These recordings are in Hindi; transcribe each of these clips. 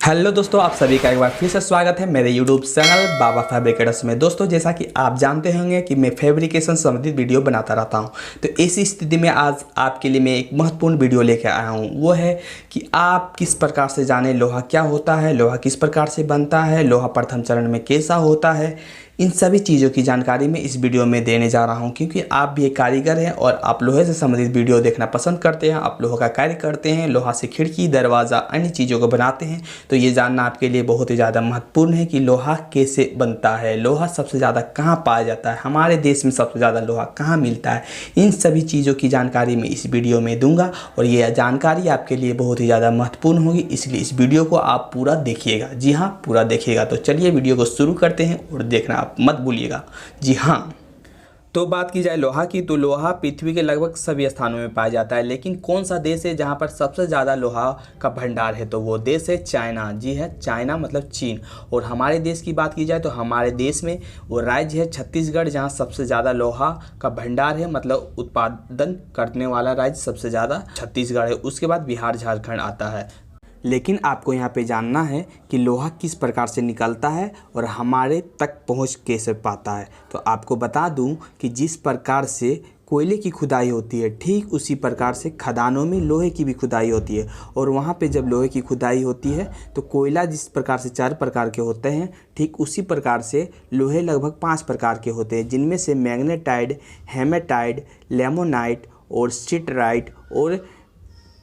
हेलो दोस्तों, आप सभी का एक बार फिर से स्वागत है मेरे यूट्यूब चैनल बाबा फैब्रिकेटर्स में। दोस्तों, जैसा कि आप जानते होंगे कि मैं फैब्रिकेशन संबंधित वीडियो बनाता रहता हूं, तो ऐसी स्थिति में आज आपके लिए मैं एक महत्वपूर्ण वीडियो लेकर आया हूं। वो है कि आप किस प्रकार से जाने लोहा क्या होता है, लोहा किस प्रकार से बनता है, लोहा प्रथम चरण में कैसा होता है। इन सभी चीज़ों की जानकारी मैं इस वीडियो में देने जा रहा हूं, क्योंकि आप भी एक कारीगर हैं और आप लोहे से संबंधित वीडियो देखना पसंद करते हैं। आप लोहा का कार्य करते हैं, लोहा से खिड़की, दरवाज़ा, अन्य चीज़ों को बनाते हैं। तो ये जानना आपके लिए बहुत ही ज़्यादा महत्वपूर्ण है कि लोहा कैसे बनता है, लोहा सबसे ज़्यादा कहाँ पाया जाता है, हमारे देश में सबसे ज़्यादा लोहा कहाँ मिलता है। इन सभी चीज़ों की जानकारी मैं इस वीडियो में दूंगा और ये जानकारी आपके लिए बहुत ही ज़्यादा महत्वपूर्ण होगी, इसलिए इस वीडियो को आप पूरा देखिएगा। जी हाँ, पूरा देखिएगा। तो चलिए वीडियो को शुरू करते हैं और देखना आप मत भूलिएगा। जी हाँ, तो बात की जाए लोहा की, तो लोहा पृथ्वी के लगभग सभी स्थानों में पाया जाता है, लेकिन कौन सा देश है जहां पर सबसे ज़्यादा लोहा का भंडार है, तो वो देश है चाइना। जी है, चाइना मतलब चीन। और हमारे देश की बात की जाए तो हमारे देश में वो राज्य है छत्तीसगढ़, जहां सबसे ज़्यादा लोहा का भंडार है, मतलब उत्पादन करने वाला राज्य सबसे ज़्यादा छत्तीसगढ़ है। उसके बाद बिहार, झारखंड आता है। लेकिन आपको यहाँ पे जानना है कि लोहा किस प्रकार से निकलता है और हमारे तक पहुँच कैसे पाता है। तो आपको बता दूँ कि जिस प्रकार से कोयले की खुदाई होती है, ठीक उसी प्रकार से खदानों में लोहे की भी खुदाई होती है। और वहाँ पे जब लोहे की खुदाई होती है तो कोयला जिस प्रकार से 4 प्रकार के होते हैं, ठीक उसी प्रकार से लोहे लगभग 5 प्रकार के होते हैं, जिनमें से मैग्नेटाइट, हेमेटाइट, लेमोनाइट और सिटराइट और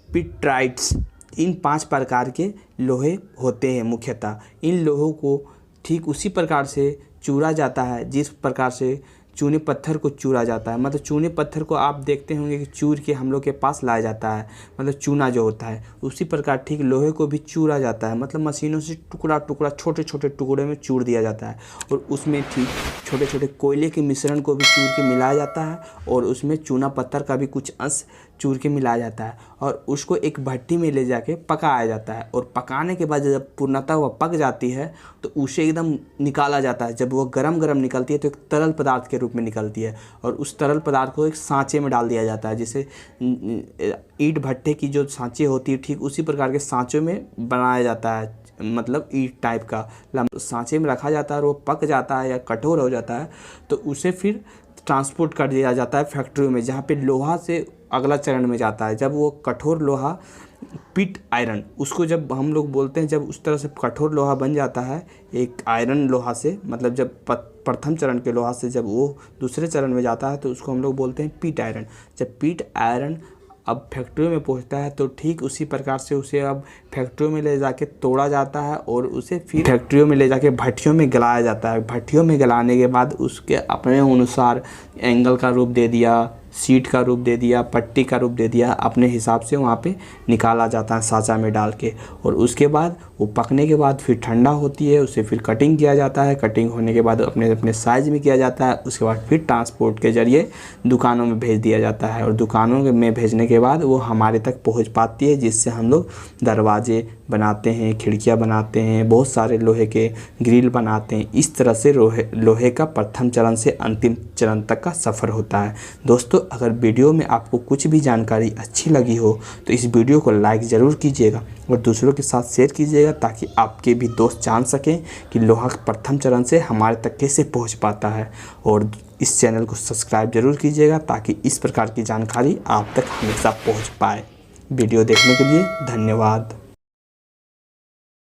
पिट्राइट्स, इन 5 प्रकार के लोहे होते हैं मुख्यतः। इन लोहों को ठीक उसी प्रकार से चूरा जाता है जिस प्रकार से चूने पत्थर को चूरा जाता है। मतलब चूने पत्थर को आप देखते होंगे कि चूर के हम लोग के पास लाया जाता है, मतलब चूना जो होता है, उसी प्रकार ठीक लोहे को भी चूरा जाता है। मतलब मशीनों से टुकड़ा टुकड़ा, छोटे छोटे टुकड़े में चूर दिया जाता है और उसमें ठीक छोटे छोटे कोयले के मिश्रण को भी चूर के मिलाया जाता है और उसमें चूना पत्थर का भी कुछ अंश चूर के मिलाया जाता है और उसको एक भट्टी में ले जाके पकाया जाता है। और पकाने के बाद जब पूर्णतः वह पक जाती है तो उसे एकदम निकाला जाता है। जब वह गरम गरम निकलती है तो एक तरल पदार्थ के रूप में निकलती है और उस तरल पदार्थ को एक सांचे में डाल दिया जाता है। जैसे ईंट भट्टे की जो सांचे होती है, ठीक उसी प्रकार के सांचों में बनाया जाता है, मतलब ईंट टाइप का सांचे में रखा जाता है और वो पक जाता है या कठोर हो जाता है तो उसे फिर ट्रांसपोर्ट कर दिया जाता है फैक्ट्रियों में, जहाँ पे लोहा से अगला चरण में जाता है। जब वो कठोर लोहा, पिट आयरन उसको जब हम लोग बोलते हैं, जब उस तरह से कठोर लोहा बन जाता है एक आयरन लोहा से, मतलब जब प्रथम चरण के लोहा से जब वो दूसरे चरण में जाता है तो उसको हम लोग बोलते हैं पिट आयरन। जब पिट आयरन अब फैक्ट्रियों में पहुंचता है तो ठीक उसी प्रकार से उसे अब फैक्ट्रियों में ले जाके तोड़ा जाता है और उसे फिर फैक्ट्रियों में ले जाके भट्टियों में गलाया जाता है। भट्टियों में गलाने के बाद उसके अपने अनुसार एंगल का रूप दे दिया, सीट का रूप दे दिया, पट्टी का रूप दे दिया, अपने हिसाब से वहाँ पे निकाला जाता है सांचा में डाल के। और उसके बाद वो पकने के बाद फिर ठंडा होती है, उसे फिर कटिंग किया जाता है। कटिंग होने के बाद अपने अपने साइज़ में किया जाता है। उसके बाद फिर ट्रांसपोर्ट के ज़रिए दुकानों में भेज दिया जाता है और दुकानों में भेजने के बाद वो हमारे तक पहुँच पाती है, जिससे हम लोग दरवाजे बनाते हैं, खिड़कियाँ बनाते हैं, बहुत सारे लोहे के ग्रिल बनाते हैं। इस तरह से लोहे का प्रथम चरण से अंतिम चरण तक का सफ़र होता है। दोस्तों, अगर वीडियो में आपको कुछ भी जानकारी अच्छी लगी हो तो इस वीडियो को लाइक ज़रूर कीजिएगा और दूसरों के साथ शेयर कीजिएगा, ताकि आपके भी दोस्त जान सकें कि लोहा प्रथम चरण से हमारे तक कैसे पहुंच पाता है। और इस चैनल को सब्सक्राइब जरूर कीजिएगा ताकि इस प्रकार की जानकारी आप तक हमेशा पहुंच पाए। वीडियो देखने के लिए धन्यवाद।